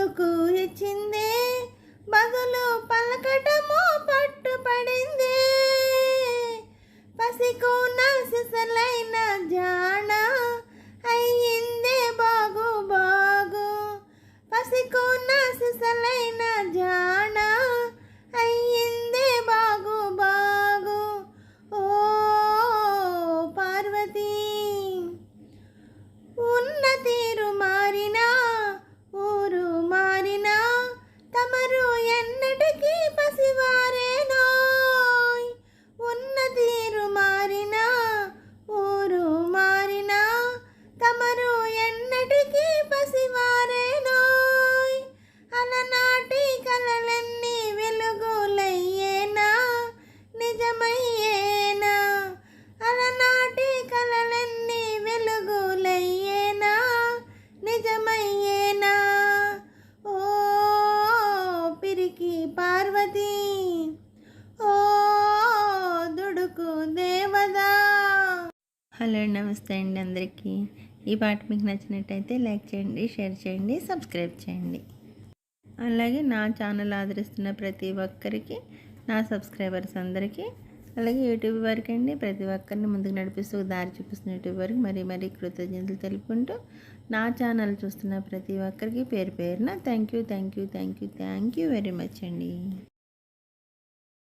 కొడుకు ఇచ్చిందే బదులు పలకటము పట్టుపడిందే పసికోన సిసలైన జాణ అయ్యిందే బాగు బాగు పసికోన సిసలైన జాణ అయ్యిందే బాగు బాగు ఓ పార్వతీ ఉన్న తీరు మారినా ఊరు మారినా తమరు ఎన్నటికీ పసివారేనోయ్ ఉన్న తీరు మారినా ఊరు మారినా తమరు ఎన్నటికీ పసివారేనోయ్ అలనాటి కలలన్నీ వెలుగులయ్యేనా నిజమయ్యేనా అలనాటి కలలన్నీ వెలుగులయ్యేనా నిజమయ్యేనా ఓ పిరికి పార్వతీ ఓ దుడుకు దేవదా. హలో నమస్తే అండి అందరికీ. ఈ పాట మీకు నచ్చినట్టయితే లైక్ చేయండి, షేర్ చేయండి, సబ్స్క్రైబ్ చేయండి. అలాగే నా ఛానల్ ఆదరిస్తున్న ప్రతి ఒక్కరికి, నా సబ్స్క్రైబర్స్ అందరికీ, అలాగే యూట్యూబ్ వారికి అండి ప్రతి ఒక్కరిని ముందుకు నడిపిస్తూ దారి చూపిస్తున్న యూట్యూబ్ వారికి మరీ కృతజ్ఞతలు తెలుపుకుంటూ, నా ఛానల్ చూస్తున్న ప్రతి ఒక్కరికి పేరు పేరున థ్యాంక్ యూ వెరీ మచ్ అండి.